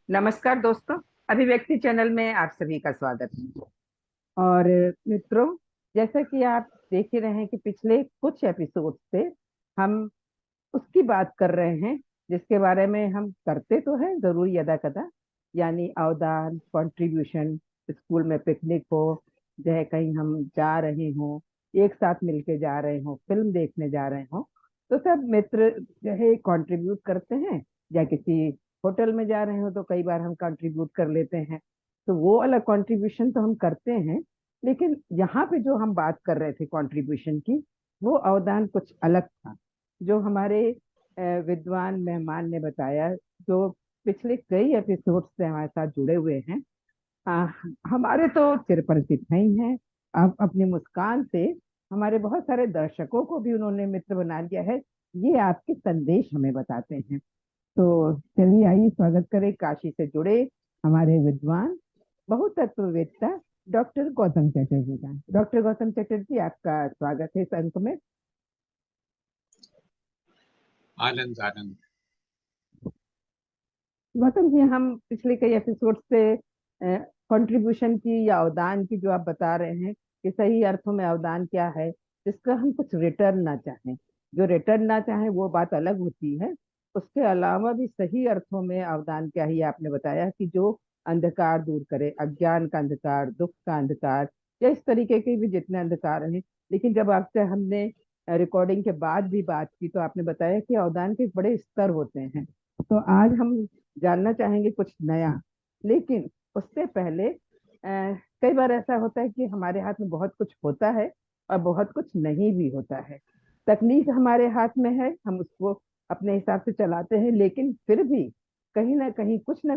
नमस्कार दोस्तों। अभिव्यक्ति चैनल में आप सभी का स्वागत है। और मित्रों, जैसा कि आप देख ही रहे हैं कि पिछले कुछ एपिसोड से हम उसकी बात कर रहे हैं जिसके बारे में हम करते तो हैं जरूर यदा कदा, यानी अवदान, कंट्रीब्यूशन। स्कूल में पिकनिक हो, चाहे कहीं हम जा रहे हो, एक साथ मिलके जा रहे हो, फिल्म देखने जा रहे हो, तो सब मित्र जो है कंट्रीब्यूट करते हैं। या किसी होटल में जा रहे हो तो कई बार हम कंट्रीब्यूट कर लेते हैं। तो वो वाला कंट्रीब्यूशन तो हम करते हैं, लेकिन यहाँ पे जो हम बात कर रहे थे कंट्रीब्यूशन की, वो अवदान कुछ अलग था। जो हमारे विद्वान मेहमान ने बताया, जो पिछले कई एपिसोड से हमारे साथ जुड़े हुए हैं, आ, हमारे तो चिरपरिचित हैं ही हैं। अब अपनी मुस्कान से हमारे बहुत सारे दर्शकों को भी उन्होंने मित्र बना लिया है। ये आपके संदेश हमें बताते हैं। तो चलिए आइए स्वागत करें काशी से जुड़े हमारे विद्वान बहुतत्ववेत्ता डॉक्टर गौतम चटर्जी का। डॉक्टर गौतम चटर्जी, आपका स्वागत है इस अंक में। आनंद आनंद। गौतम जी, हम पिछले कई एपिसोड से कंट्रीब्यूशन की या अवदान की जो आप बता रहे हैं कि सही अर्थों में अवदान क्या है, जिसका हम कुछ रिटर्न ना चाहें। जो रिटर्न ना चाहें वो बात अलग होती है। उसके अलावा भी सही अर्थों में अवदान क्या ही आपने बताया कि जो अंधकार दूर करे, अज्ञान का अंधकार, दुख का अंधकार, या इस तरीके के भी जितने अंधकार हैं। लेकिन जब आपसे हमने रिकॉर्डिंग के बाद भी बात की तो आपने बताया कि अवदान के बड़े स्तर होते हैं। तो आज हम जानना चाहेंगे कुछ नया। लेकिन उससे पहले कई बार ऐसा होता है कि हमारे हाथ में बहुत कुछ होता है और बहुत कुछ नहीं भी होता है। तकनीक हमारे हाथ में है, हम उसको अपने हिसाब से चलाते हैं, लेकिन फिर भी कहीं ना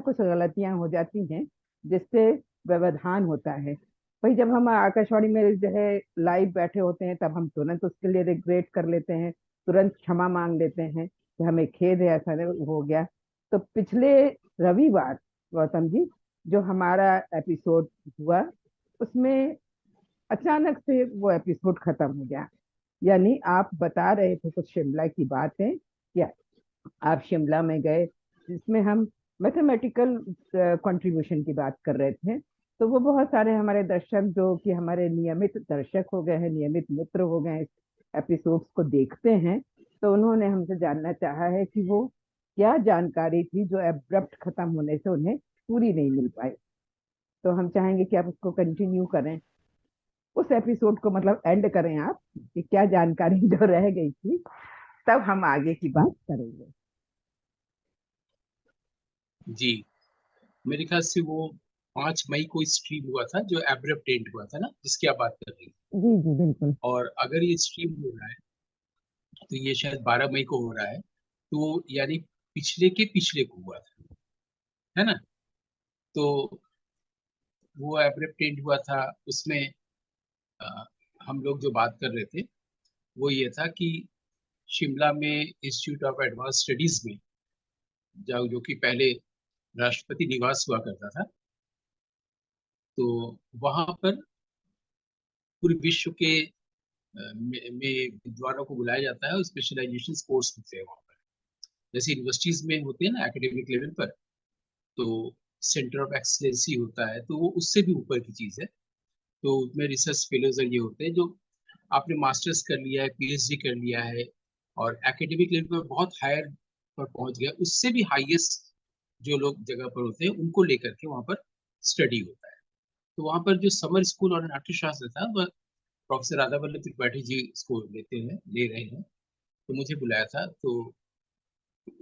कुछ गलतियां हो जाती हैं, जिससे व्यवधान होता है। भाई, जब हम आकाशवाणी में जो है लाइव बैठे होते हैं तब हम तुरंत उसके लिए रिग्रेट कर लेते हैं, तुरंत क्षमा मांग लेते हैं कि हमें खेद है, ऐसा हो गया। तो पिछले रविवार, गौतम जी, जो हमारा एपिसोड हुआ, उसमें अचानक से वो एपिसोड खत्म हो गया। यानी आप बता रहे थे कुछ शिमला की बातें, क्या आप शिमला में गए, जिसमें हम मैथमेटिकल कंट्रीब्यूशन की बात कर रहे थे। तो वो बहुत सारे हमारे दर्शक जो कि हमारे नियमित दर्शक हो गए हैं, नियमित मित्र हो गए हैं, इस एपिसोड्स को देखते हैं, तो उन्होंने हमसे जानना चाहा है कि वो क्या जानकारी थी जो एब्रप्ट खत्म होने से उन्हें पूरी नहीं मिल पाई। तो हम चाहेंगे कि आप उसको कंटिन्यू करें, उस एपिसोड को मतलब एंड करें आप, कि क्या जानकारी जो रह गई थी, तब हम आगे की बात करेंगे। जी, मेरे ख्याल से वो 5 मई को स्ट्रीम हुआ था, जो एब्रप्ट एंड हुआ था ना, जिसकी आप बात कर रही हैं। जी जी बिल्कुल। और अगर ये स्ट्रीम हो रहा है तो ये शायद 12 मई को हो रहा है, तो यानी पिछले के पिछले को हुआ था, है ना। तो वो एब्रप्ट एंड हुआ था, उसमें अ, हम लोग जो बात कर रहे थे वो ये था कि शिमला में इंस्टीट्यूट ऑफ एडवांस स्टडीज में जो कि पहले राष्ट्रपति निवास हुआ करता था, तो वहां पर पूरे विश्व के में विद्वानों को बुलाया जाता है और स्पेशलाइजेशन कोर्स होते हैं वहाँ पर। जैसे यूनिवर्सिटीज में होते हैं ना एकेडमिक लेवल पर, तो सेंटर ऑफ एक्सीलेंसी होता है, तो वो उससे भी ऊपर की चीज है। तो उसमें रिसर्च फेलोज ये होते हैं जो आपने मास्टर्स कर लिया है, पीएचडी कर लिया है और एकेडमिक लेवल पर बहुत हायर पर पहुंच गया, उससे भी हाईएस्ट जो लोग जगह पर होते हैं उनको लेकर के वहाँ पर स्टडी होता है। तो वहाँ पर जो समर स्कूल और नाट्यशास्त्र था वह प्रोफेसर राधा वल्लभ त्रिपाठी जी इसको ले रहे हैं। तो मुझे बुलाया था, तो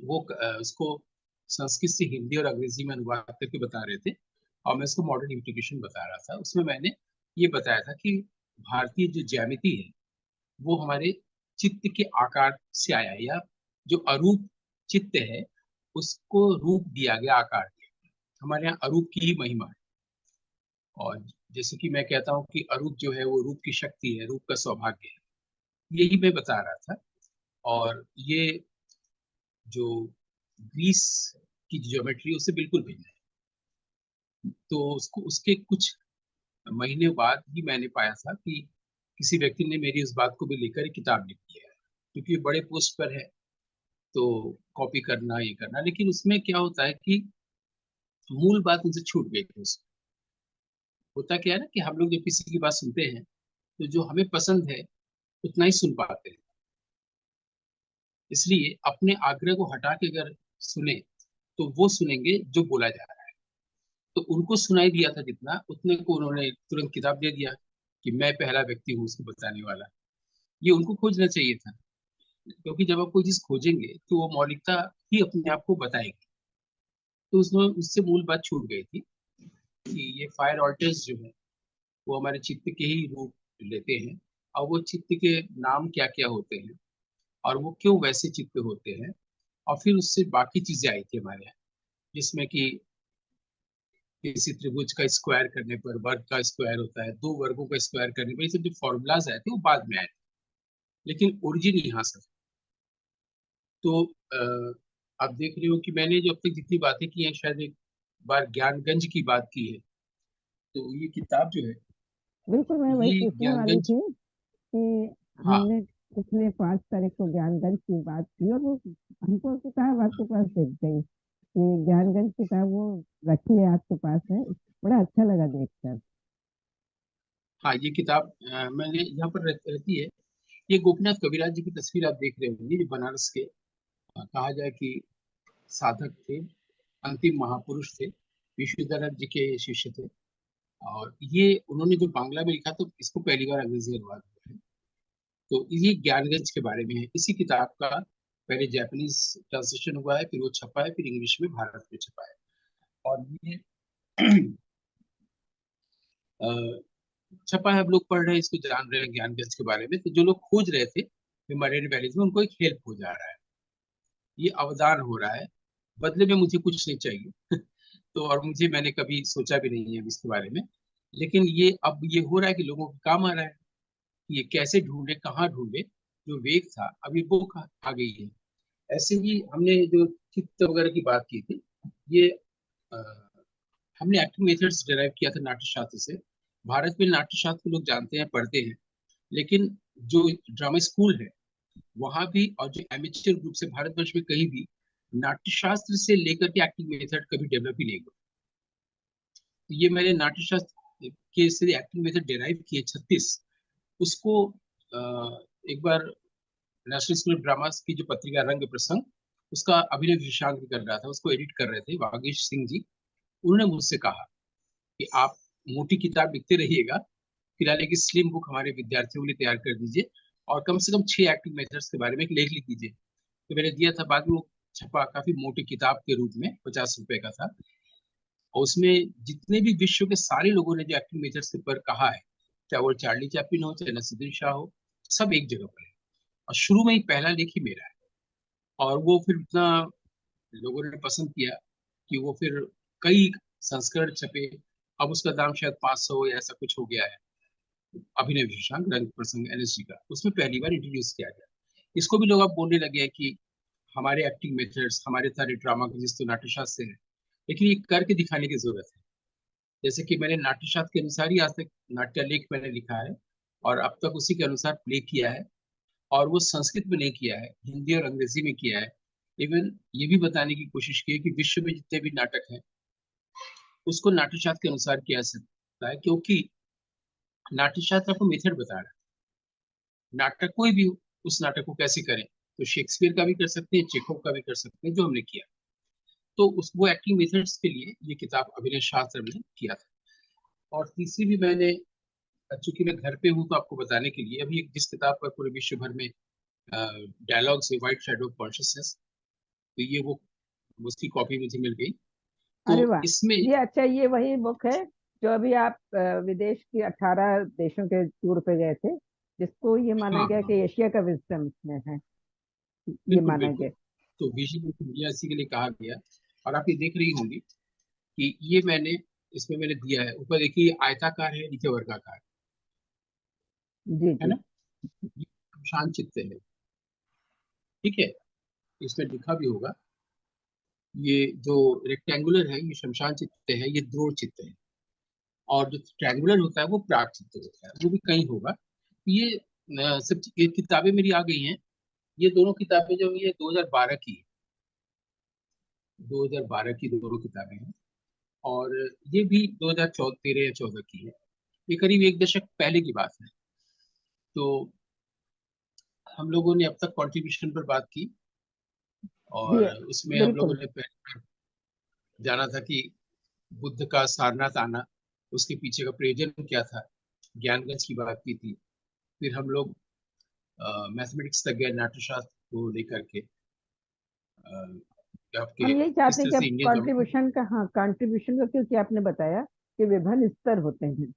वो उसको संस्कृत से हिंदी और अंग्रेजी में अनुवाद करके बता रहे थे और मैं उसको मॉडर्न इंटीग्रेशन बता रहा था। उसमें मैंने ये बताया था कि भारतीय जो ज्यामिति है वो हमारे चित्त के आकार से आया है, या जो अरूप चित्त है उसको रूप दिया गया आकार दिया। हमारे यहाँ अरूप की ही महिमा है। और जैसे कि मैं कहता हूँ कि अरूप जो है वो रूप की शक्ति है, रूप का सौभाग्य है, यही मैं बता रहा था। और ये जो ग्रीस की ज्योमेट्री उससे बिल्कुल भिन्न है। तो उसको उसके कुछ महीने बाद ही मैंने पाया था कि किसी व्यक्ति ने मेरी उस बात को भी लेकर एक किताब लिख दी है, क्योंकि ये बड़े पोस्ट पर है तो कॉपी करना ये करना। लेकिन उसमें क्या होता है कि मूल बात उनसे छूट गई थी उसमें। होता क्या है ना कि हम लोग जब किसी की बात सुनते हैं तो जो हमें पसंद है उतना ही सुन पाते हैं। इसलिए अपने आग्रह को हटा के अगर सुने तो वो सुनेंगे जो बोला जा रहा है। तो उनको सुनाई दिया था जितना, उतने को उन्होंने तुरंत किताब दे दिया कि मैं पहला व्यक्ति हूँ उसको बताने वाला। ये उनको खोजना चाहिए था, क्योंकि जब आप कोई चीज खोजेंगे तो वो मौलिकता ही अपने आप को बताएगी। तो उसमें उससे मूल बात छूट गई थी कि ये फायर ऑल्टर्स जो है वो हमारे चित्त के ही रूप लेते हैं, और वो चित्त के नाम क्या क्या होते हैं और वो क्यों वैसे चित्त होते हैं। और फिर उससे बाकी चीजें आई थी हमारे यहाँ, जिसमें कि किसी त्रिभुज का स्क्वायर करने पर वर्ग का स्क्वायर होता है, दो वर्गों का स्क्वायर करने पर, ये सब जो फॉर्मूलाज आए थे वो बाद में आए थे, लेकिन ओरिजिन यहाँ से। तो आप देख रहे हो कि मैंने जो अब तक जितनी बातें की हैं, शायद एक बार ज्ञानगंज की बात की है। तो ये किताब जो है, बिल्कुल, मैं वही ये पूछने वाली ज्ञानगंज। थी कि हाँ हमने पिछले 5 तारीख को ज्ञानगंज की बात की, और वो हमको किताब आपके पास दिख गई कि ज्ञानगंज किताब वो रखी है आपके पास है। बड़ा अच्छा लगा देखकर। हाँ, ये किताब मैंने यहाँ पर रहती है। ये गोपीनाथ कविराज जी की तस्वीर आप देख रहे होंगे, जो बनारस के कहा जाए कि साधक थे, अंतिम महापुरुष थे, विश्वविद्यालय जी के शिष्य थे। और ये उन्होंने जो बांग्ला में लिखा, तो इसको पहली बार अंग्रेजी में अनुवाद हुआ है। तो ये ज्ञानगंज के बारे में है। इसी किताब का पहले जापानीज ट्रांसलेशन हुआ है, फिर वो छपा है, फिर इंग्लिश में भारत में छपा है। और ये अ, छपा है, अब लोग पढ़ रहे हैं, इसको जान रहे हैं ज्ञानगंज के बारे में। तो जो लोग खोज रहे थे हिमालयन वैलीज में, उनको एक हेल्प हो जा रहा है, ये अवदान हो रहा है। बदले में मुझे कुछ नहीं चाहिए। तो और मुझे, मैंने कभी सोचा भी नहीं है इसके बारे में, लेकिन ये अब ये हो रहा है कि लोगों को काम आ रहा है कि ये कैसे ढूंढे, कहाँ ढूंढे। जो वेग था, अब ये बुक आ गई है। ऐसे ही हमने जो चित्त वगैरह की बात की थी, ये अ, हमने एक्टिंग मेथड्स डिराइव किया था नाट्य शास्त्र से। भारत में नाट्य शास्त्र लोग जानते हैं, पढ़ते हैं, लेकिन जो ड्रामा स्कूल है वहां भी, और जो एमेच्योर ग्रुप से भारतवर्ष में कहीं भी नाट्य शास्त्र से लेकर के एक्टिंग मेथड कभी डेवलप ही नहीं हुआ। तो ये मैंने नाट्य शास्त्र के से एक्टिंग मेथड डिराइव किए 36, उसको एक बार नेशनल स्कूल ऑफ ड्रामा की जो पत्रिका रंग प्रसंग, उसका अभिनय विशेषांक कर रहा था, उसको एडिट कर रहे थे वागीश सिंह जी। उन्होंने मुझसे कहा कि आप मोटी किताब लिखते रहिएगा, फिलहाल एक स्लिम बुक हमारे विद्यार्थियों के लिए तैयार कर दीजिए, और कम से कम 6 एक्टिंग मेथड्स के बारे में एक लेख लिख दीजिए। तो मैंने दिया था, बाद में वो छपा काफी मोटी किताब के रूप में, 50 रुपए का था। और उसमें जितने भी विश्व के सारे लोगों ने जो एक्टिंग मेथड्स के पर कहा है, चाहे वो चार्ली चैपलिन हो, चाहे नसीरुद्दीन शाह हो, सब एक जगह पर है। और शुरू में ही पहला लेख ही मेरा है। और वो फिर इतना लोगों ने पसंद किया कि वो फिर कई संस्करण छपे। अब उसका दाम शायद 500 या ऐसा कुछ हो गया है। अभिनय विशेषांक रंग प्रसंग एनएसजी का, उसमें पहली बार इंट्रोड्यूस किया गया। इसको भी लोग अब बोलने लगे हैं कि हमारे एक्टिंग मेथड्स, हमारे सारे ड्रामा के जिस तो नाट्यशास्त्र है, लेकिन ये करके दिखाने की जरूरत है। जैसे कि मैंने नाट्यशास्त्र के अनुसार ही आज तक नाट्यलेख मैंने लिखा है, और अब तक उसी के अनुसार प्ले किया है। और वो संस्कृत में नहीं किया है, हिंदी और अंग्रेजी में किया है। इवन ये भी बताने की कोशिश की है कि विश्व में जितने भी नाटक हैं उसको नाट्यशास्त्र के अनुसार किया जा सकता है, क्योंकि नाट्यशास्त्र आपको मेथड बता रहा है। नाटक कोई भी हो, उस नाटक को कैसे करें, तो शेक्सपियर का भी कर सकते हैं, चेखव का भी कर सकते हैं, जो हमने किया। तो उस वो एक्टिंग मेथड्स के लिए ये किताब अभिनय शास्त्र में किया था। और तीसरी भी मैंने, चूंकि मैं घर पे हूँ तो आपको बताने के लिए, अभी जिस किताब पर पूरे विश्व भर में डायलॉग से व्हाइट शैडो कॉन्शियसनेस, तो ये वो उसकी कॉपी मुझे मिल गई। तो अरे वाह! इसमें ये अच्छा, ये वही बुक है जो अभी आप विदेश की 18 देशों के टूर पे गए थे, जिसको ये माना हाँ गया हाँ, कि एशिया का विजडम इसमें है, ये बिल्कुल माना बिल्कुल। गया। तो विजन ऑफ इंडिया इसी के लिए कहा गया। और आप ये देख रही होंगी कि ये मैंने, इसमें मैंने दिया है, ऊपर देखिए आयताकार है, नीचे वर्गाकार जी है जी। ना। ये शांत चित्त है, ठीक है। इसमें लिखा भी होगा, ये जो रेक्टेंगुलर है ये शमशान चित्त है, ये ध्रुव चित्त है। और जो ट्रायंगुलर होता है वो प्राग चित्त होता है, वो भी कहीं होगा। ये सब ये किताबें मेरी आ गई हैं। ये दोनों किताबें जो, ये 2012 की 2012 की दोनों किताबें हैं। और ये भी 2013 या 14 की है, ये करीब एक दशक पहले की बात है। तो हम लोगों ने अब तक कंट्रीब्यूशन पर बात की, जी, और उसमें हम लोगों बिल्कुल। ने पहले जाना था कि बुद्ध का सारनाथ आना, उसके पीछे का प्रयोजन क्या था, ज्ञानगंज की बात की थी। फिर हम लोग मैथमेटिक्स तक गए, नाट्यशास्त्र को लेकर के, आपके हम यही किस चाहते हैं तरह कि से आप इंडियन ज्योमेट्री। कंट्रीब्यूशन का, हाँ, कंट्रीब्यूशन का, क्योंकि आपने बताया कि विभिन्न स्तर होते हैं,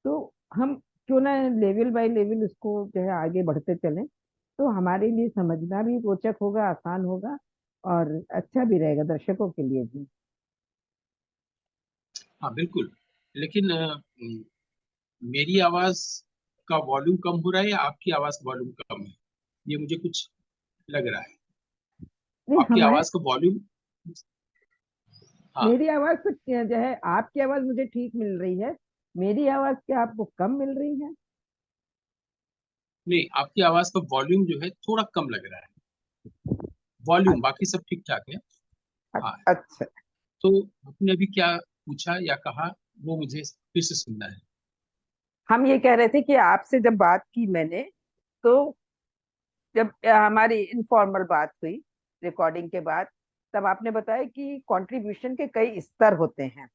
तो हम क्यों ना लेवल बाय लेवल उसको जो है आगे बढ़ते चलें, तो हमारे लिए समझना भी रोचक होगा, आसान होगा, और अच्छा भी रहेगा दर्शकों के लिए भी। हाँ बिल्कुल, लेकिन मेरी आवाज का वॉल्यूम कम हो रहा है या आपकी आवाज का वॉल्यूम कम है, ये मुझे कुछ लग रहा है। नहीं, आपकी हमारे, आवाज का वॉल्यूम। हाँ। मेरी आवाज तो जो है, आपकी आवाज मुझे ठीक मिल रही है। मेरी आवाज क्या आपको कम मिल रही है? नहीं, आपकी आवाज का वॉल्यूम जो है थोड़ा कम लग रहा है, वॉल्यूम बाकी सब ठीक ठाक है। हाँ। अच्छा, तो आपने अभी क्या पूछा या कहा, वो मुझे फिर से सुनना है। हम ये कह रहे थे कि आपसे जब बात की मैंने, तो जब हमारी इनफॉर्मल बात हुई रिकॉर्डिंग के बाद, तब आपने बताया कि कंट्रीब्यूशन के कई स्तर होते हैं।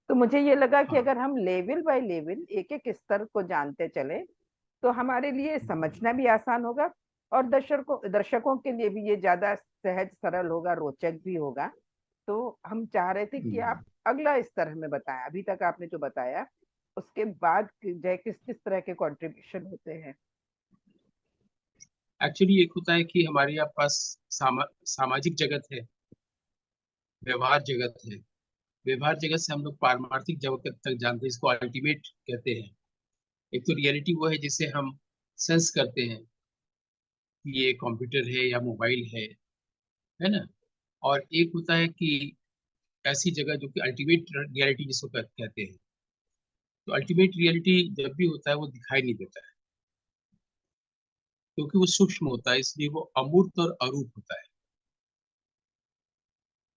तो मुझे ये लगा कि हाँ। अगर हम लेवल बाय लेवल एक एक स्तर को जानते चले, तो हमारे लिए समझना भी आसान होगा, और दर्शकों के लिए भी ये ज्यादा सहज सरल होगा, रोचक भी होगा। तो हम चाह रहे थे कि आप अगला स्तर हमें बताएं। अभी तक आपने जो बताया, उसके बाद जो है किस किस तरह के कंट्रीब्यूशन होते हैं। एक्चुअली एक होता है कि हमारे यहाँ पास सामाजिक जगत है, व्यवहार जगत है। व्यवहार जगत से हम लोग पारमार्थिक जगत तक जानते हैं, इसको अल्टीमेट कहते हैं। एक तो रियलिटी वो है जिसे हम सेंस करते हैं कि ये कंप्यूटर है या मोबाइल है ना। और एक होता है कि ऐसी जगह जो कि अल्टीमेट रियलिटी जिसको कहते हैं। तो अल्टीमेट रियलिटी जब भी होता है वो दिखाई नहीं देता है, क्योंकि वो सूक्ष्म होता है, इसलिए वो अमूर्त और अरूप होता है।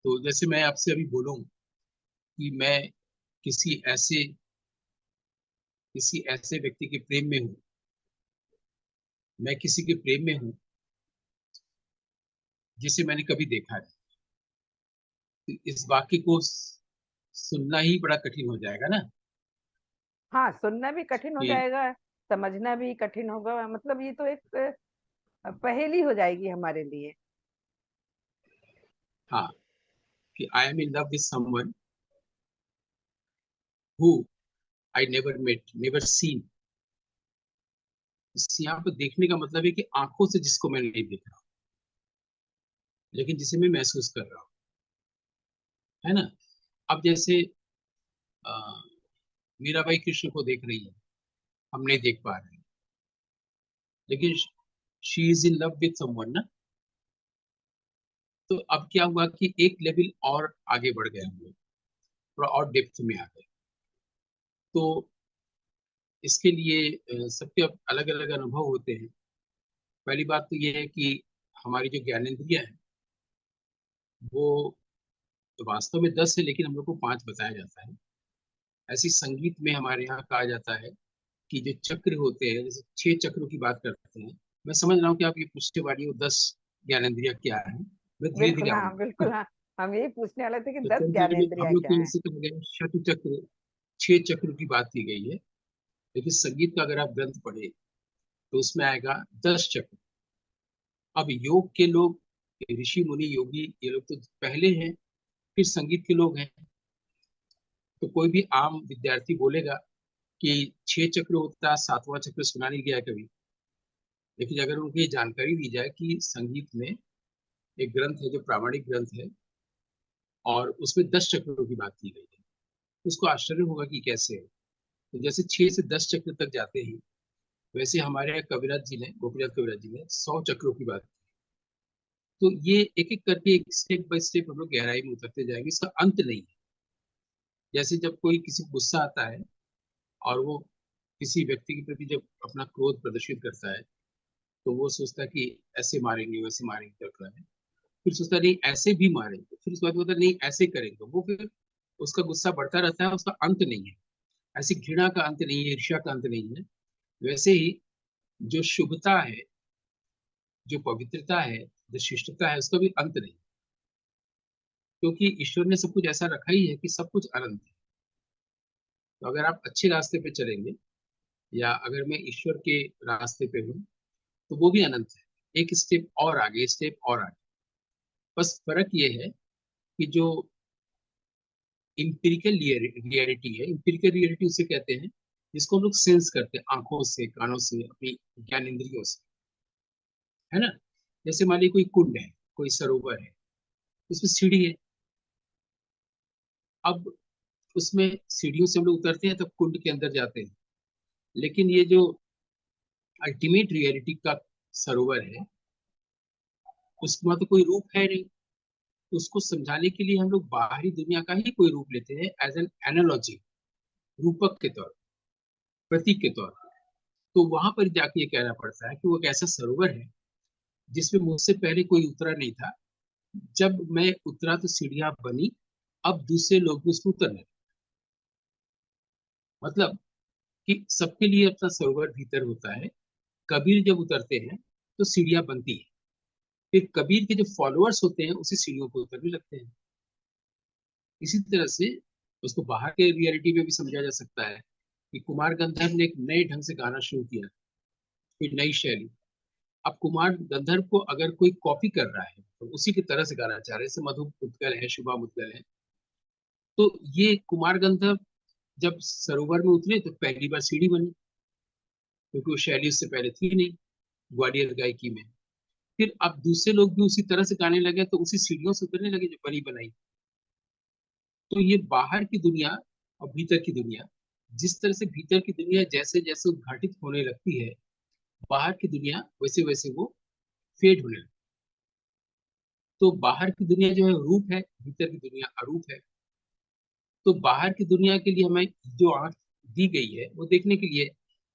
तो जैसे मैं आपसे अभी बोलूं कि मैं किसी ऐसे किसी ऐसे व्यक्ति के प्रेम में हूँ, मैं किसी के प्रेम में हूँ जिसे मैंने कभी देखा नहीं, तो इस वाक्य को सुनना ही बड़ा कठिन हो जाएगा ना। हाँ, सुनना भी कठिन हो कि जाएगा, समझना भी कठिन होगा। मतलब ये तो एक पहेली हो जाएगी हमारे लिए। हाँ, कि I am in love with someone who I never met, never seen. यहाँ पर देखने का मतलब है कि आंखों से जिसको मैं नहीं देख रहा, लेकिन जिसे मैं महसूस कर रहा हूँ, है ना। अब जैसे अ, मीराबाई कृष्ण को देख रही है, हम नहीं देख पा रहे हैं, लेकिन she is in love with someone ना। तो अब क्या हुआ कि एक लेवल और आगे बढ़ गए हम लोग, थोड़ा और डेप्थ में आ गए। तो इसके लिए सबके अलग अलग अनुभव होते हैं। पहली बात तो ये है कि हमारी जो ज्ञानेंद्रिय है वो तो वास्तव में 10 है, लेकिन हम लोग को 5 बताया जाता है। ऐसी संगीत में हमारे यहाँ कहा जाता है कि जो चक्र होते हैं, जैसे 6 चक्रों की बात करते हैं। मैं समझ रहा हूँ कि आप ये पूछने वाली हो 10 ज्ञानेंद्रिय क्या है, मैं धीरे धीरे बिल्कुल, हाँ, आऊंगा। बिल्कुल, हाँ। हम यही पूछने वाले थे कि तो 10 चलिए, हम ज्ञानेंद्रियां लोग क्या को है। जैसे कहा गया शत चक्र, 6 चक्र की बात की गई है। लेकिन संगीत का अगर आप ग्रंथ पढ़े तो उसमें आएगा 10 चक्र। अब योग के लोग, ऋषि मुनि योगी, ये लोग तो पहले हैं, फिर संगीत के लोग हैं। तो कोई भी आम विद्यार्थी बोलेगा कि 6 चक्र होता है, 7वां चक्र सुना नहीं गया कभी। लेकिन अगर उनको ये जानकारी दी जाए कि संगीत में एक ग्रंथ है जो प्रामाणिक ग्रंथ है और उसमें 10 चक्रों की बात की गई है, तो उसको आश्चर्य होगा कि कैसे है। तो जैसे 6 से 10 चक्र तक जाते हैं, वैसे हमारे यहाँ कविराज जी ने, गोपीनाथ कविराज जी ने 100 चक्रों की बात की। तो ये एक एक करके, एक स्टेप बाय स्टेप हम लोग गहराई में उतरते जाएंगे, इसका अंत नहीं है। जैसे जब कोई किसी को गुस्सा आता है और वो किसी व्यक्ति के प्रति जब अपना क्रोध प्रदर्शित करता है, तो वो सोचता है कि ऐसे मारेंगे वैसे मारेंगे करता है। फिर सोचता है नहीं ऐसे भी मारेंगे, फिर उसके बाद बोलता है नहीं ऐसे करेंगे। वो फिर उसका गुस्सा बढ़ता रहता है, उसका अंत नहीं है। ऐसी घृणा का अंत नहीं है, ईर्ष्या का अंत नहीं है। वैसे ही जो शुभता है, जो पवित्रता है, जो शिष्टता है, उसका भी अंत नहीं, क्योंकि ईश्वर ने सब कुछ ऐसा रखा ही है कि सब कुछ अनंत है। तो अगर आप अच्छे रास्ते पे चलेंगे, या अगर मैं ईश्वर के रास्ते पे हूँ, तो वो भी अनंत है। एक स्टेप और आगे, स्टेप और आगे। बस फर्क ये है कि जो इम्पिरिकल रियलिटी है, इम्पिरिकल रियलिटी उसे कहते हैं जिसको हम लोग सेंस करते हैं आंखों से, कानों से, अपनी ज्ञान इंद्रियों से, है ना। जैसे मान लीजिए कोई कुंड है, कोई सरोवर है, उसमें सीढ़ी है। अब उसमें सीढ़ियों से हम लोग उतरते हैं तब कुंड के अंदर जाते हैं। लेकिन ये जो अल्टीमेट रियलिटी का सरोवर है, उसमें तो कोई रूप है नहीं। तो उसको समझाने के लिए हम लोग बाहरी दुनिया का ही कोई रूप लेते हैं, एज एन एनालॉजी, रूपक के तौर, प्रतीक के तौर पर। तो वहां पर जाके ये कहना पड़ता है कि वो एक ऐसा सरोवर है जिसमें मुझसे पहले कोई उतरा नहीं था। जब मैं उतरा तो सीढ़ियां बनी, अब दूसरे लोग भी उसमें उतरने लगे। मतलब कि सबके लिए अपना सरोवर भीतर होता है। कबीर जब उतरते हैं तो सीढ़ियां बनती है, फिर कबीर के जो फॉलोअर्स होते हैं उसी सीढ़ियों को उतरने लगते हैं। इसी तरह से उसको बाहर के रियलिटी में भी समझा जा सकता है कि कुमार गंधर्व ने एक नए ढंग से गाना शुरू किया, कोई नई शैली। अब कुमार गंधर्व को अगर कोई कॉपी कर रहा है तो उसी की तरह से गाना चाह रहे हैं, जैसे मधु मुद्गल है, शुभा मुद्गल है। तो ये कुमार गंधर्व जब सरोवर में उतरे तो पहली बार सीढ़ी बनी, क्योंकि वो शैली उससे पहले थी नहीं ग्वालियर गायकी में। फिर अब दूसरे लोग भी उसी तरह से गाने लगे तो उसी सीढ़ियों से उतरने लगे जो बनी बनाई। तो ये बाहर की दुनिया और भीतर की दुनिया, जिस तरह से भीतर की दुनिया जैसे जैसे उद्घाटित होने लगती है, बाहर की दुनिया वैसे वैसे वो फेड होने लगती है। तो बाहर की दुनिया जो है रूप है, भीतर की दुनिया अरूप है। तो बाहर की दुनिया के लिए हमें जो आंख दी गई है वो देखने के लिए,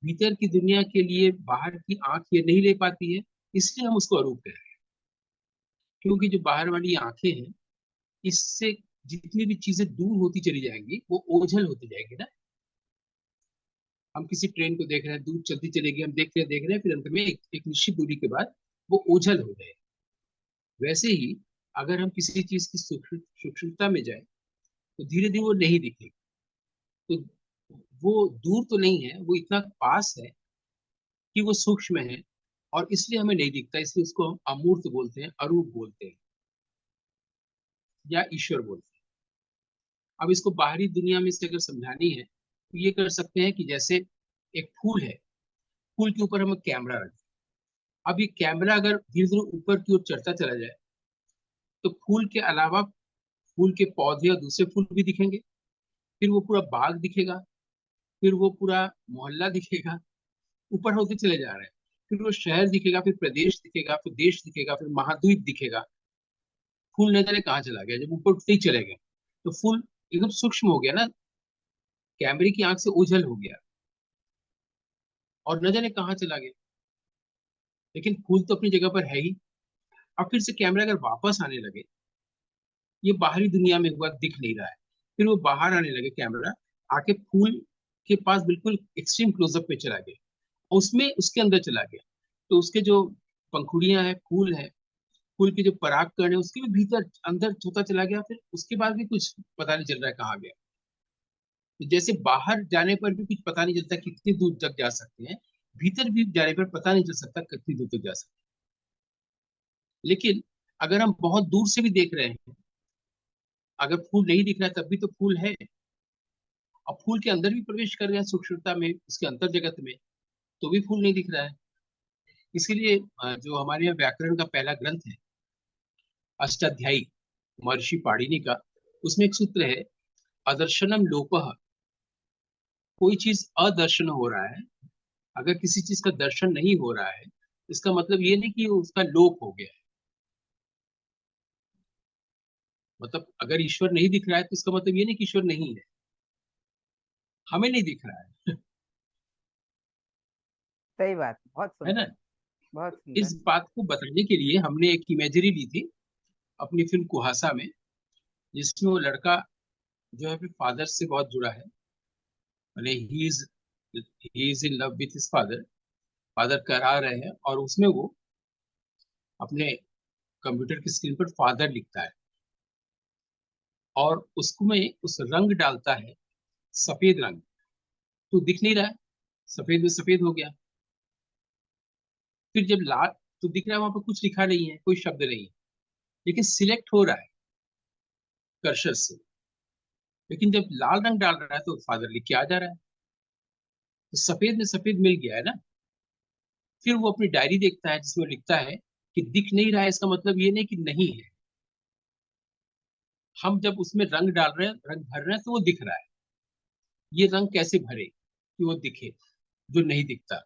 भीतर की दुनिया के लिए बाहर की आंख ये नहीं ले पाती है, इसलिए हम उसको अरूप कह रहे हैं। क्योंकि जो बाहर वाली आंखें हैं, इससे जितनी भी चीजें दूर होती चली जाएंगी वो ओझल होती जाएगी ना। हम किसी ट्रेन को देख रहे हैं, दूर चलती चलेगी, हम देख रहे हैं, फिर अंत में एक निश्चित दूरी के बाद वो ओझल हो जाए। वैसे ही अगर हम किसी चीज की सूक्ष्मता में जाए तो धीरे धीरे वो नहीं दिखेगी। तो वो दूर तो नहीं है, वो इतना पास है कि वो सूक्ष्म है, और इसलिए हमें नहीं दिखता, इसलिए उसको हम अमूर्त बोलते हैं, अरूप बोलते हैं, या ईश्वर बोलते हैं। अब इसको बाहरी दुनिया में से अगर समझानी है तो ये कर सकते हैं कि जैसे एक फूल है, फूल के ऊपर हम कैमरा रखें। अब ये कैमरा अगर धीरे धीरे ऊपर की ओर चढ़ता चला जाए तो फूल के अलावा फूल के पौधे और दूसरे फूल भी दिखेंगे। फिर वो पूरा बाग दिखेगा, फिर वो पूरा मोहल्ला दिखेगा, ऊपर होते चले जा रहे हैं। फिर वो शहर दिखेगा, फिर प्रदेश दिखेगा, फिर देश दिखेगा, फिर महाद्वीप दिखेगा। फूल न जाने कहाँ चला गया, जब ऊपर उठते ही चले गए तो फूल एकदम सूक्ष्म हो गया ना, कैमरे की आंख से ओझल हो गया और न जाने कहाँ चला गया। लेकिन फूल तो अपनी जगह पर है ही। अब फिर से कैमरा अगर वापस आने लगे, ये बाहरी दुनिया में हुआ दिख नहीं रहा है, फिर वो बाहर आने लगे कैमरा, आके फूल के पास बिल्कुल एक्सट्रीम क्लोजअप पे चला गया, उसमें उसके अंदर चला गया। तो उसके जो पंखुड़ियां हैं, फूल है, फूल के जो परागकण है उसके भी भीतर अंदर होता चला गया, फिर उसके बाद भी कुछ पता नहीं चल रहा है कहाँ गया। तो जैसे बाहर जाने पर भी कुछ पता नहीं चलता कितनी दूर तक जा सकते हैं, भीतर भी जाने पर पता नहीं चल सकता कितनी दूर तक जा सकते हैं। लेकिन अगर हम बहुत दूर से भी देख रहे हैं, अगर फूल नहीं दिख रहा है तब भी तो फूल है। अब फूल के अंदर भी प्रवेश कर गया सूक्ष्मता में, उसके अंतर जगत में, तो भी फूल नहीं दिख रहा है। इसीलिए जो हमारे यहाँ व्याकरण का पहला ग्रंथ है अष्टाध्यायी महर्षि पाणिनि का, उसमें एक सूत्र है, अदर्शनम लोपः। कोई चीज अदर्शन हो रहा है, अगर किसी चीज का दर्शन नहीं हो रहा है, इसका मतलब ये नहीं कि उसका लोप हो गया है। मतलब अगर ईश्वर नहीं दिख रहा है तो इसका मतलब ये नहीं कि ईश्वर नहीं है, हमें नहीं दिख रहा सही बात, बहुत है ना। सुंदर, बहुत इस सुंदर। बात को बताने के लिए हमने एक इमेजरी ली थी अपनी फिल्म कुहासा में, जिसमें वो लड़का जो है फादर से बहुत जुड़ा है, माने he is in love with his father, father करा रहे हैं, और उसमें वो अपने कंप्यूटर की स्क्रीन पर फादर लिखता है, और उसमें उस रंग डालता है, सफेद रंग, तो दिख नहीं रहा है, सफेद में सफेद हो गया। फिर जब लाल, तो दिख रहा है वहां पर कुछ लिखा नहीं है, कोई शब्द नहीं है, लेकिन सिलेक्ट हो रहा है कर्सर से। लेकिन जब लाल रंग डाल रहा है तो फादर लिख के आ जा रहा है, तो सफेद में सफेद मिल गया है ना। फिर वो अपनी डायरी देखता है जिसमें लिखता है कि दिख नहीं रहा है, इसका मतलब ये नहीं कि नहीं है, हम जब उसमें रंग डाल रहे हैं, रंग भर रहे हैं, तो वो दिख रहा है। ये रंग कैसे भरे कि वो दिखे जो नहीं दिखता,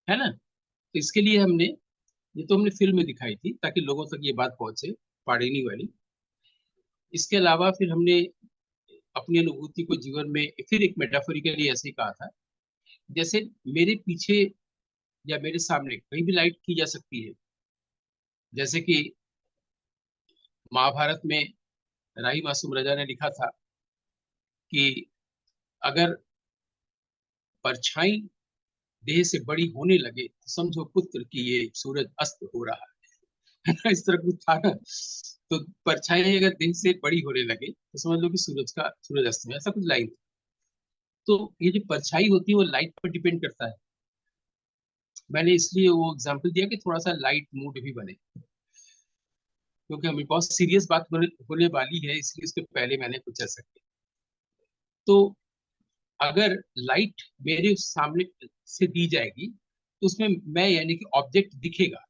है ना। तो इसके लिए हमने, ये तो हमने फिल्म में दिखाई थी ताकि लोगों तक ये बात पहुंचे, पाड़ेनी वाली। इसके अलावा फिर हमने अपनी अनुभूति को जीवन में फिर एक मेटाफोरिकली ऐसे ही कहा था, जैसे मेरे पीछे या मेरे सामने कहीं भी लाइट की जा सकती है। जैसे कि महाभारत में राही मासूम रजा ने लिखा था कि अगर परछाई देह से बड़ी होने लगे तो समझो पुत्र कि ये सूरज अस्त हो रहा है। इस तरह कुछ था ना। तो परछाई अगर देह से बड़ी होने लगे तो समझ लो कि सूरज अस्त में, ऐसा कुछ लाइन था। तो ये जो परछाई होती है वो लाइट पर डिपेंड करता है। मैंने इसलिए वो एग्जांपल दिया कि थोड़ा सा लाइट मूड भी बने, क्योंकि हमें बहुत सीरियस बात होने वाली है, इसलिए इसके पहले मैंने कुछ ऐसा किया। तो अगर लाइट मेरे सामने से दी जाएगी तो उसमें मैं यानी कि ऑब्जेक्ट दिखेगा,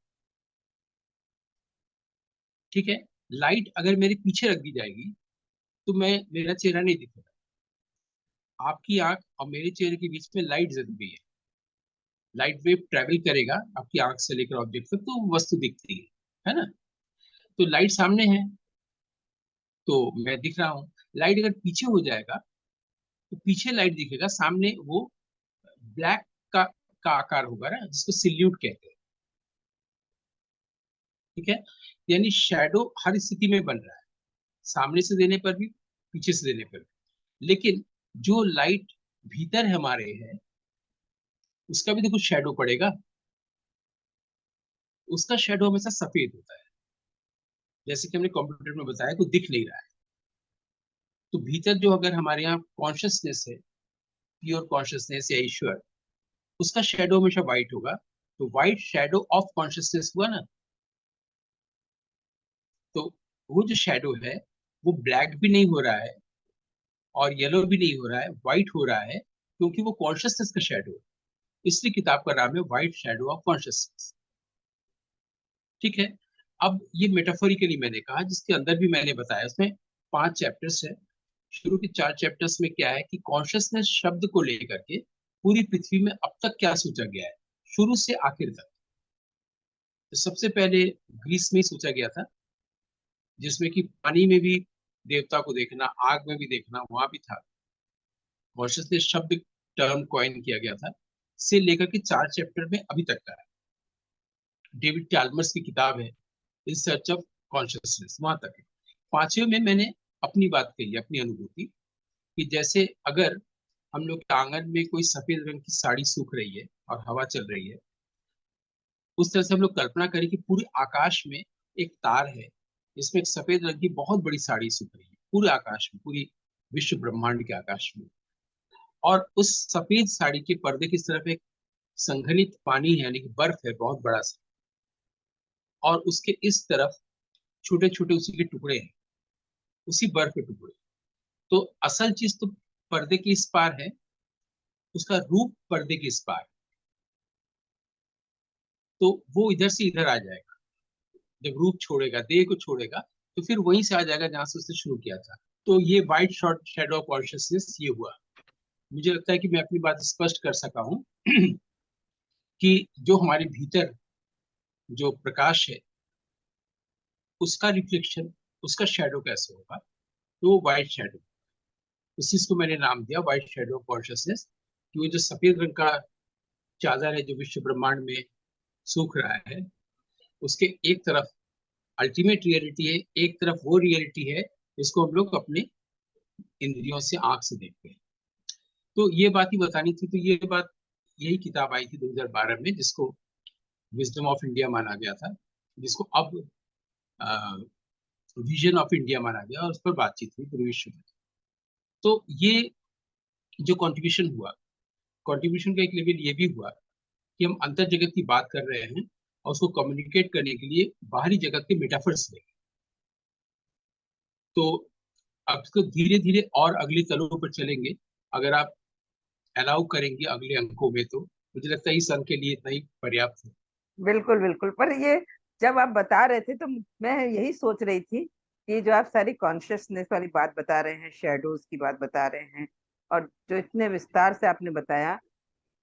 ठीक है। लाइट अगर मेरे पीछे रख दी जाएगी तो मेरा चेहरा नहीं दिखेगा। आपकी आंख और मेरे चेहरे के बीच में लाइट जरूरी है, लाइट वेव ट्रेवल करेगा आपकी आंख से लेकर ऑब्जेक्ट तक, तो वो वस्तु दिखती है ना। तो लाइट सामने है तो मैं दिख रहा हूँ। लाइट अगर पीछे हो जाएगा तो पीछे लाइट दिखेगा, सामने वो ब्लैक का का आकार होगा ना, जिसको सिल्यूट कहते हैं, ठीक है। यानी शैडो हर स्थिति में बन रहा है, सामने से देने पर भी, पीछे से देने पर भी। लेकिन जो लाइट भीतर हमारे है उसका भी तो कुछ शैडो पड़ेगा, उसका शैडो हमेशा सफेद होता है, जैसे कि हमने कंप्यूटर में बताया, तो दिख नहीं रहा है। तो भीतर जो अगर हमारे यहाँ कॉन्शियसनेस है, प्योर कॉन्शियसनेस या ईश्वर, उसका शैडो हमेशा व्हाइट होगा। तो व्हाइट शैडो ऑफ कॉन्शियसनेस हुआ ना। तो वो जो शैडो है वो ब्लैक भी नहीं हो रहा है और येलो भी नहीं हो रहा है, व्हाइट हो रहा है, क्योंकि वो कॉन्शियसनेस का शैडो है। इसलिए किताब का नाम है व्हाइट शैडो ऑफ कॉन्शियसनेस, ठीक है। अब ये मेटाफोरिकली मैंने कहा, जिसके अंदर भी मैंने बताया, उसमें 5 चैप्टर्स है। शुरू के 4 चैप्टर्स में क्या है कि कॉन्शियसनेस शब्द को लेकर के पूरी पृथ्वी में अब तक क्या सोचा गया है, शुरू से आखिर तक। तो सबसे पहले ग्रीस में ही सोचा गया था, जिसमें कि पानी में भी देवता को देखना, आग में भी देखना, वहां भी था। कॉन्शियसनेस शब्द टर्म कॉइन किया गया था, से लेकर के 4 चैप्टर में अभी तक का है। डेविड चाल्मर्स की किताब है इन सर्च ऑफ कॉन्शियसनेस, वहां तक है। 5वें में मैंने अपनी बात कही, अपनी अनुभूति, कि जैसे अगर हम लोग के आंगन में कोई सफेद रंग की साड़ी सूख रही है और हवा चल रही है, उस तरह से हम लोग कल्पना करें कि पूरे आकाश में एक तार है जिसमें एक सफेद रंग की बहुत बड़ी साड़ी सूख रही है पूरे आकाश में, पूरी विश्व ब्रह्मांड के आकाश में। और उस सफेद साड़ी के पर्दे की तरफ एक संघनित पानी है, यानी कि बर्फ है बहुत बड़ा सा, और उसके इस तरफ छोटे छोटे उसी के टुकड़े हैं, उसी बर्फ के टुकड़े। तो असल चीज तो पर्दे के इस पार है, उसका रूप पर्दे के इस पार। तो वो इधर से इधर आ जाएगा, जब रूप छोड़ेगा, देह को छोड़ेगा, तो फिर वहीं से आ जाएगा जहां से उसने शुरू किया था। तो ये white short shadow of consciousness ये हुआ। मुझे लगता है कि मैं अपनी बात स्पष्ट कर सका हूँ कि जो हमारे भीतर जो प्रकाश है उसका रिफ्लेक्शन, उसका शैडो कैसे होगा, तो वो व्हाइट शैडो, उसी को मैंने नाम दिया व्हाइट शैडो ऑफ कॉन्शियसनेस। कि वो जो सफेद रंग का चादर है जो विश्व ब्रह्मांड में सूख रहा है, उसके एक तरफ अल्टीमेट रियलिटी है, एक तरफ वो रियलिटी है जिसको हम लोग अपने इंद्रियों से, आंख से देखते हैं। तो ये बात ही बतानी थी। तो ये बात, यही किताब आई थी 2012 में, जिसको विजडम ऑफ इंडिया माना गया था, जिसको अब विजन ऑफ इंडिया माना गया, और उस पर बातचीत हुई पूरे विश्व में। तो ये जो कंट्रीब्यूशन हुआ, कंट्रीब्यूशन का एक लेवल ये भी हुआ कि हम अंतर जगत की बात कर रहे हैं, और उसको कम्युनिकेट करने के लिए बाहरी जगत के मेटाफर्स लेंगे। तो अब इसको धीरे धीरे और अगले तलों पर चलेंगे, अगर आप अलाउ करेंगे अगले अंकों में, तो मुझे लगता है इस अंक के लिए इतना ही पर्याप्त है। बिल्कुल बिल्कुल। पर ये जब आप बता रहे थे तो मैं यही सोच रही थी कि जो आप सारी कॉन्शियसनेस वाली बात बता रहे हैं, शेडोज की बात बता रहे हैं, और जो इतने विस्तार से आपने बताया,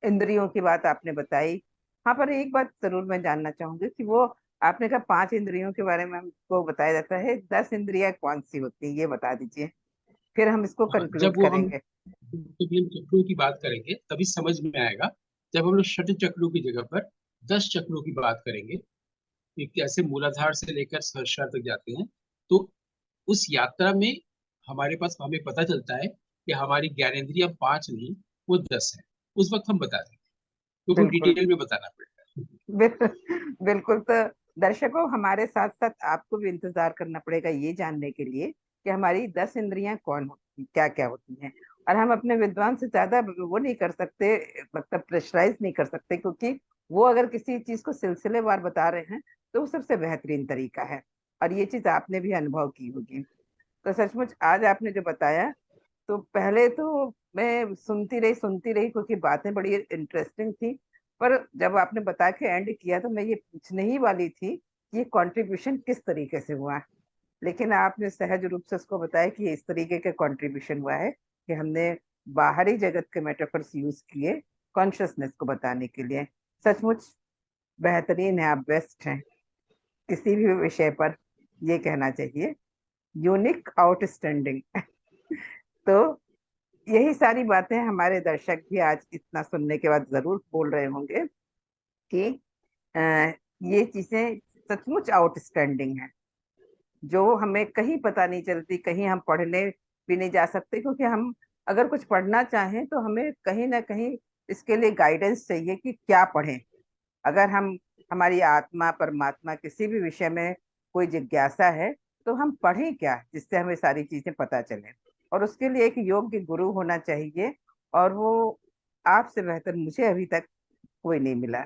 इंद्रियों की बात आपने बताई। हाँ, पर एक बात जरूर मैं जानना चाहूंगी कि वो आपने कहा 5 इंद्रियों के बारे में हमको बताया जाता है, 10 इंद्रियां कौन सी होती है ये बता दीजिए, फिर हम इसको हाँ, कंक्लूड करेंगे। जब हम चक्रों की बात करेंगे तभी समझ में आएगा। जब हम लोग षट चक्रों की जगह पर 10 चक्रों की बात करेंगे, कि कैसे मूलाधार से लेकर सहस्रार तक जाते हैं, तो उस यात्रा में हमारे पास, हमें पता चलता है कि हमारी ज्ञानेंद्रिय 5 नहीं, वो 10 है। उस वक्त हम बता देंगे, क्योंकि बिल्कुल डिटेल में बताना पड़ेगा। बिल्कुल। तो दर्शकों, हमारे साथ साथ आपको भी इंतजार करना पड़ेगा ये जानने के लिए कि हमारी 10 इंद्रियां कौन होती, क्या क्या होती हैं। और हम अपने विद्वान से ज्यादा वो नहीं कर सकते, मतलब प्रेशराइज नहीं कर सकते, क्योंकि वो अगर किसी चीज को सिलसिलेवार बता रहे हैं तो वो सबसे बेहतरीन तरीका है। और ये चीज आपने भी अनुभव की होगी। तो सचमुच आज आपने जो बताया, तो पहले तो मैं सुनती रही क्योंकि बातें बड़ी इंटरेस्टिंग थी। पर जब आपने बता के एंड किया तो मैं ये पूछने ही वाली थी कि ये कंट्रीब्यूशन किस तरीके से हुआ। लेकिन आपने सहज रूप से उसको बताया कि इस तरीके का कंट्रीब्यूशन हुआ है कि हमने बाहरी जगत के मेटाफर्स यूज किए कॉन्शियसनेस को बताने के लिए। सचमुच बेहतरीन है, आप बेस्ट हैं किसी भी विषय पर, ये कहना चाहिए। Unique, outstanding. तो यही सारी बातें हमारे दर्शक भी आज इतना सुनने के बाद जरूर बोल रहे होंगे कि अ, ये चीजें सचमुच आउटस्टैंडिंग है, जो हमें कहीं पता नहीं चलती, कहीं हम पढ़ने भी नहीं जा सकते, क्योंकि हम अगर कुछ पढ़ना चाहें तो हमें कहीं ना कहीं इसके लिए गाइडेंस चाहिए कि क्या पढ़ें। अगर हम, हमारी आत्मा परमात्मा किसी भी विषय में कोई जिज्ञासा है, तो हम पढ़ें क्या जिससे हमें सारी चीजें पता चलें। और उसके लिए एक योग्य गुरु होना चाहिए, और वो आपसे बेहतर मुझे अभी तक कोई नहीं मिला।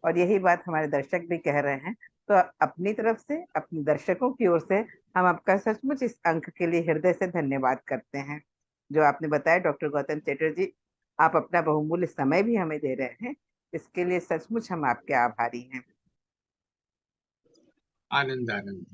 और यही बात हमारे दर्शक भी कह रहे हैं। तो अपनी तरफ से, अपने दर्शकों की ओर से, हम आपका सचमुच इस अंक के लिए हृदय से धन्यवाद करते हैं। जो आपने बताया डॉक्टर गौतम चटर्जी, आप अपना बहुमूल्य समय भी हमें दे रहे हैं, इसके लिए सचमुच हम आपके आभारी हैं। आनंद आनंद।